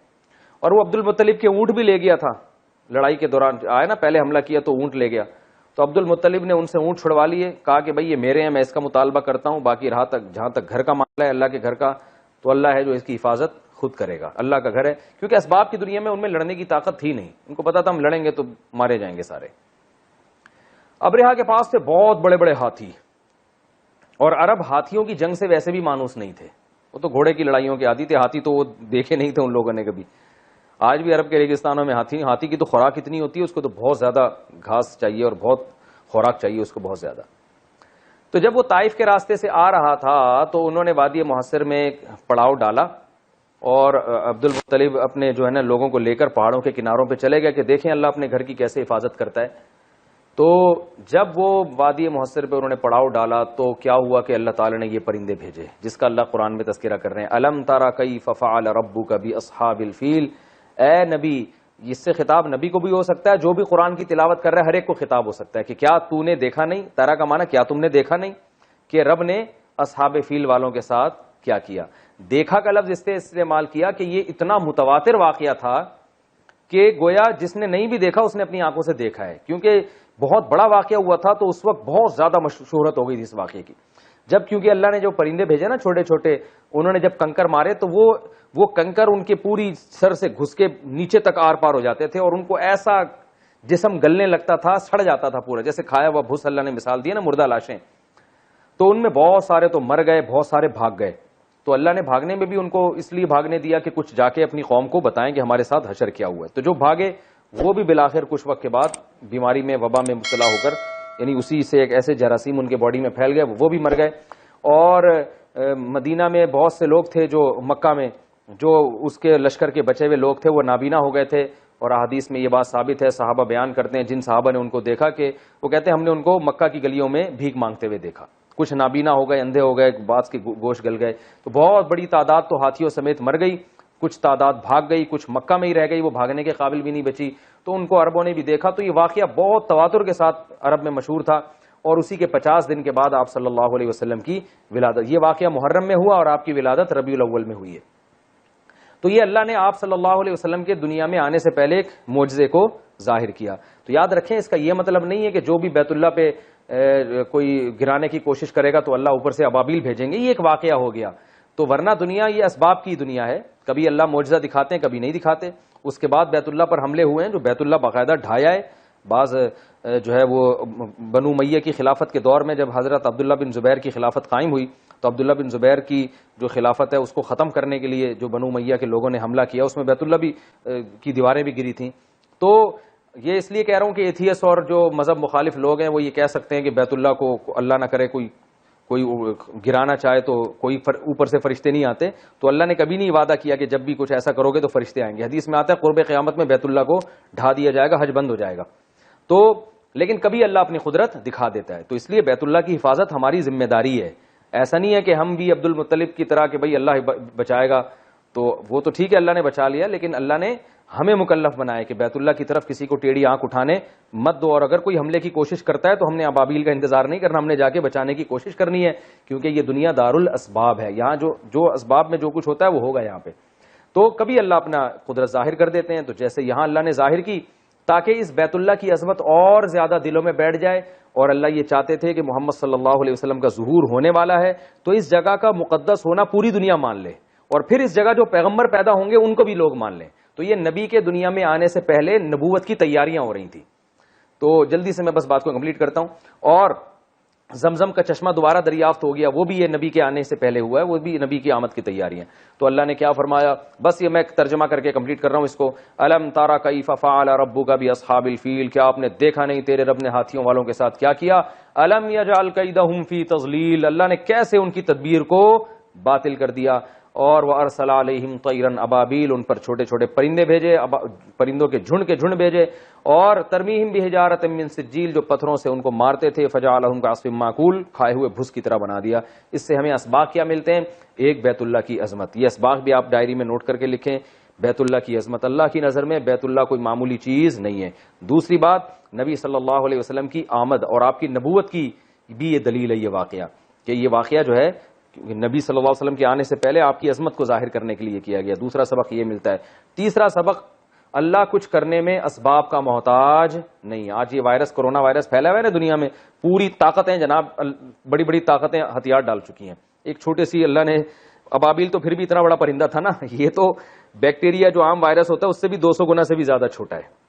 Speaker 2: اور وہ عبد المطلب کے اونٹ بھی لے گیا تھا، لڑائی کے دوران آیا نا، پہلے حملہ کیا تو اونٹ لے گیا. تو عبد المطلب نے ان سے اونٹ چھڑوا لیے، کہا کہ بھائی یہ میرے ہیں، میں اس کا مطالبہ کرتا ہوں، باقی رہا تک جہاں تک گھر کا معاملہ ہے اللہ کے گھر کا، تو اللہ ہے جو اس کی حفاظت خود کرے گا، اللہ کا گھر ہے. کیونکہ اسباب کی دنیا میں ان میں لڑنے کی طاقت تھی نہیں، ان کو پتا تھا ہم لڑیں گے تو مارے جائیں گے سارے. ابرہہ کے پاس تھے بہت بڑے بڑے ہاتھی، اور عرب ہاتھیوں کی جنگ سے ویسے بھی مانوس نہیں تھے، وہ تو گھوڑے کی لڑائیوں کے عادی تھے. ہاتھی تو وہ دیکھے نہیں تھے ان لوگوں نے کبھی. آج بھی عرب کے ریگستانوں میں ہاتھی کی تو خوراک اتنی ہوتی ہے، اس کو تو بہت زیادہ گھاس چاہیے اور بہت خوراک چاہیے اس کو، بہت زیادہ. تو جب وہ طائف کے راستے سے آ رہا تھا تو انہوں نے وادی محصر میں پڑاؤ ڈالا، اور عبد المطلب اپنے جو ہے نا لوگوں کو لے کر پہاڑوں کے کناروں پہ چلے گئے کہ دیکھیں اللہ اپنے گھر کی کیسے حفاظت کرتا ہے. تو جب وہ وادی محصر پہ انہوں نے پڑاؤ ڈالا تو کیا ہوا کہ اللہ تعالی نے یہ پرندے بھیجے جس کا اللہ قرآن میں تذکرہ کر رہے ہیں. الم ترى کیف فعل ربک باصحاب الفیل. اے نبی، اس سے خطاب نبی کو بھی ہو سکتا ہے، جو بھی قرآن کی تلاوت کر رہا ہے ہر ایک کو خطاب ہو سکتا ہے کہ کیا تو نے دیکھا نہیں، ترا کا معنی کیا تم نے دیکھا نہیں کہ رب نے اصحاب فیل والوں کے ساتھ کیا کیا. دیکھا کا لفظ اس سے استعمال کیا کہ یہ اتنا متواتر واقعہ تھا کہ گویا جس نے نہیں بھی دیکھا اس نے اپنی آنکھوں سے دیکھا ہے، کیونکہ بہت بڑا واقعہ ہوا تھا تو اس وقت بہت زیادہ شہرت ہو گئی تھی اس واقعے کی. جب کیونکہ اللہ نے جو پرندے بھیجے نا چھوٹے چھوٹے، انہوں نے جب کنکر مارے تو وہ کنکر ان کے پوری سر سے گھس کے نیچے تک آر پار ہو جاتے تھے، اور ان کو ایسا جسم گلنے لگتا تھا، سڑ جاتا تھا پورا، جیسے کھایا ہوا بھوس اللہ نے مثال دی نا، مردہ لاشیں. تو ان میں بہت سارے تو مر گئے، بہت سارے بھاگ گئے. تو اللہ نے بھاگنے میں بھی ان کو اس لیے بھاگنے دیا کہ کچھ جا کے اپنی قوم کو بتائیں کہ ہمارے ساتھ حشر کیا ہوا ہے. تو جو بھاگے وہ بھی بالآخر کچھ وقت کے بعد بیماری میں، وبا میں مبتلا ہو کر یعنی اسی سے ایک ایسے جراثیم ان کے باڈی میں پھیل گئے، وہ بھی مر گئے. اور مدینہ میں بہت سے لوگ تھے جو مکہ میں جو اس کے لشکر کے بچے ہوئے لوگ تھے وہ نابینا ہو گئے تھے. اور احادیث میں یہ بات ثابت ہے، صحابہ بیان کرتے ہیں جن صحابہ نے ان کو دیکھا کہ وہ کہتے ہیں ہم نے ان کو مکہ کی گلیوں میں بھیک مانگتے ہوئے دیکھا. کچھ نابینا ہو گئے، اندھے ہو گئے، بعض کے گوشت گل گئے. تو بہت بڑی تعداد تو ہاتھیوں سمیت مر گئی، کچھ تعداد بھاگ گئی، کچھ مکہ میں ہی رہ گئی، وہ بھاگنے کے قابل بھی نہیں بچی. تو ان کو عربوں نے بھی دیکھا. تو یہ واقعہ بہت تواتر کے ساتھ عرب میں مشہور تھا. اور اسی کے 50 دن کے بعد آپ صلی اللہ علیہ وسلم کی ولادت، یہ واقعہ محرم میں ہوا اور آپ کی ولادت ربیع الاول میں ہوئی ہے. تو یہ اللہ نے آپ صلی اللہ علیہ وسلم کے دنیا میں آنے سے پہلے ایک معجزے کو ظاہر کیا. تو یاد رکھیں اس کا یہ مطلب نہیں ہے کہ جو بھی بیت اللہ پہ کوئی گرانے کی کوشش کرے گا تو اللہ اوپر سے ابابیل بھیجیں گے، یہ ایک واقعہ ہو گیا. تو ورنہ دنیا یہ اسباب کی دنیا ہے، کبھی اللہ معجزہ دکھاتے ہیں کبھی نہیں دکھاتے. اس کے بعد بیت اللہ پر حملے ہوئے ہیں جو بیت اللہ باقاعدہ ڈھایا ہے. بعض جو ہے وہ بنو امیہ کی خلافت کے دور میں جب حضرت عبداللہ بن زبیر کی خلافت قائم ہوئی تو عبداللہ بن زبیر کی جو خلافت ہے اس کو ختم کرنے کے لیے جو بنو امیہ کے لوگوں نے حملہ کیا اس میں بیت اللہ بھی کی دیواریں بھی گری تھیں. تو یہ اس لیے کہہ رہا ہوں کہ ایتھیس اور جو مذہب مخالف لوگ ہیں وہ یہ کہہ سکتے ہیں کہ بیت اللہ کو اللہ نہ کرے کوئی گرانا چاہے تو کوئی اوپر سے فرشتے نہیں آتے. تو اللہ نے کبھی نہیں وعدہ کیا کہ جب بھی کچھ ایسا کرو گے تو فرشتے آئیں گے. حدیث میں آتا ہے قرب قیامت میں بیت اللہ کو ڈھا دیا جائے گا، حج بند ہو جائے گا. تو لیکن کبھی اللہ اپنی قدرت دکھا دیتا ہے. تو اس لیے بیت اللہ کی حفاظت ہماری ذمہ داری ہے. ایسا نہیں ہے کہ ہم بھی عبد المطلب کی طرح کہ بھئی اللہ بچائے گا. تو وہ تو ٹھیک ہے اللہ نے بچا لیا، لیکن اللہ نے ہمیں مکلف بنائے کہ بیت اللہ کی طرف کسی کو ٹیڑھی آنکھ اٹھانے مت دو. اور اگر کوئی حملے کی کوشش کرتا ہے تو ہم نے ابابیل کا انتظار نہیں کرنا، ہم نے جا کے بچانے کی کوشش کرنی ہے. کیونکہ یہ دنیا دار الاسباب ہے، یہاں جو اسباب میں جو کچھ ہوتا ہے وہ ہوگا یہاں پہ. تو کبھی اللہ اپنا قدرت ظاہر کر دیتے ہیں. تو جیسے یہاں اللہ نے ظاہر کی تاکہ اس بیت اللہ کی عظمت اور زیادہ دلوں میں بیٹھ جائے. اور اللہ یہ چاہتے تھے کہ محمد صلی اللہ علیہ وسلم کا ظہور ہونے والا ہے تو اس جگہ کا مقدس ہونا پوری دنیا مان لے، اور پھر اس جگہ جو پیغمبر پیدا ہوں گے ان کو بھی لوگ مان لیں. تو یہ نبی کے دنیا میں آنے سے پہلے نبوت کی تیاریاں ہو رہی تھیں. تو جلدی سے میں بس بات کو کمپلیٹ کرتا ہوں. اور زمزم کا چشمہ دوبارہ دریافت ہو گیا، وہ بھی یہ نبی کے آنے سے پہلے ہوا ہے، وہ بھی نبی کی آمد کی تیاری ہیں. تو اللہ نے کیا فرمایا، بس یہ میں ترجمہ کر کے کمپلیٹ کر رہا ہوں اس کو. الم تارا کیف فعل ربک باصحاب الفیل، کیا آپ نے دیکھا نہیں تیرے رب نے ہاتھیوں والوں کے ساتھ کیا کیا. الم یجعل کیدہم فی تضلیل، اللہ نے کیسے ان کی تدبیر کو باطل کر دیا. اور وارسل علیہم طیرا ابابیل، ان پر چھوٹے چھوٹے پرندے بھیجے، پرندوں کے جھنڈ بھیجے. اور ترمیہم بحجارۃ من سجیل، جو پتھروں سے ان کو مارتے تھے، فجعلہم کعصف ماکول، کھائے ہوئے بھس کی طرح بنا دیا. اس سے ہمیں اسباق کیا ملتے ہیں؟ ایک بیت اللہ کی عظمت. یہ اسباق بھی آپ ڈائری میں نوٹ کر کے لکھیں. بیت اللہ کی عظمت، اللہ کی نظر میں بیت اللہ کوئی معمولی چیز نہیں ہے. دوسری بات، نبی صلی اللہ علیہ وسلم کی آمد اور آپ کی نبوت کی بھی یہ دلیل ہے یہ واقعہ، کہ یہ واقعہ جو ہے نبی صلی اللہ علیہ وسلم کے آنے سے پہلے آپ کی عظمت کو ظاہر کرنے کے لیے کیا گیا. دوسرا سبق یہ ملتا ہے. تیسرا سبق، اللہ کچھ کرنے میں اسباب کا محتاج نہیں. آج یہ وائرس، کرونا وائرس پھیلا ہوا ہے نا دنیا میں، پوری طاقتیں جناب، بڑی بڑی طاقتیں ہتھیار ڈال چکی ہیں. ایک چھوٹے سی اللہ نے، ابابیل تو پھر بھی اتنا بڑا پرندہ تھا نا، یہ تو بیکٹیریا جو عام وائرس ہوتا ہے اس سے بھی 200 گنا سے بھی زیادہ چھوٹا ہے.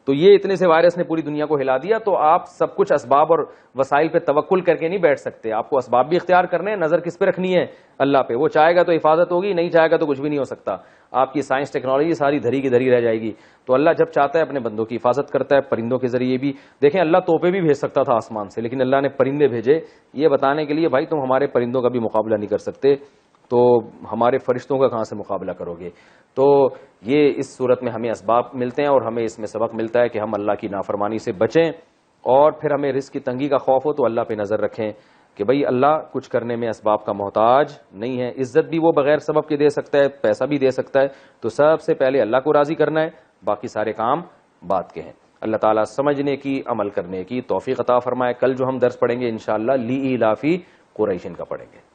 Speaker 2: تو یہ اتنے سے وائرس نے پوری دنیا کو ہلا دیا. تو آپ سب کچھ اسباب اور وسائل پہ توکل کر کے نہیں بیٹھ سکتے. آپ کو اسباب بھی اختیار کرنے ہیں، نظر کس پہ رکھنی ہے؟ اللہ پہ. وہ چاہے گا تو حفاظت ہوگی، نہیں چاہے گا تو کچھ بھی نہیں ہو سکتا. آپ کی سائنس ٹیکنالوجی ساری دھری کی دھری رہ جائے گی. تو اللہ جب چاہتا ہے اپنے بندوں کی حفاظت کرتا ہے. پرندوں کے ذریعے بھی دیکھیں، اللہ توپے بھی بھیج سکتا تھا آسمان سے، لیکن اللہ نے پرندے بھیجے یہ بتانے کے لیے بھائی تم ہمارے پرندوں کا بھی مقابلہ نہیں کر سکتے تو ہمارے فرشتوں کا کہاں سے مقابلہ کرو گے. تو یہ اس صورت میں ہمیں اسباب ملتے ہیں اور ہمیں اس میں سبق ملتا ہے کہ ہم اللہ کی نافرمانی سے بچیں. اور پھر ہمیں رزق کی تنگی کا خوف ہو تو اللہ پہ نظر رکھیں کہ بھئی اللہ کچھ کرنے میں اسباب کا محتاج نہیں ہے. عزت بھی وہ بغیر سبب کے دے سکتا ہے، پیسہ بھی دے سکتا ہے. تو سب سے پہلے اللہ کو راضی کرنا ہے، باقی سارے کام بات کے ہیں. اللہ تعالیٰ سمجھنے کی، عمل کرنے کی توفیق عطا فرمائے. کل جو ہم درس پڑھیں گے انشاءاللہ لی ایلافی قریشن کا پڑھیں گے.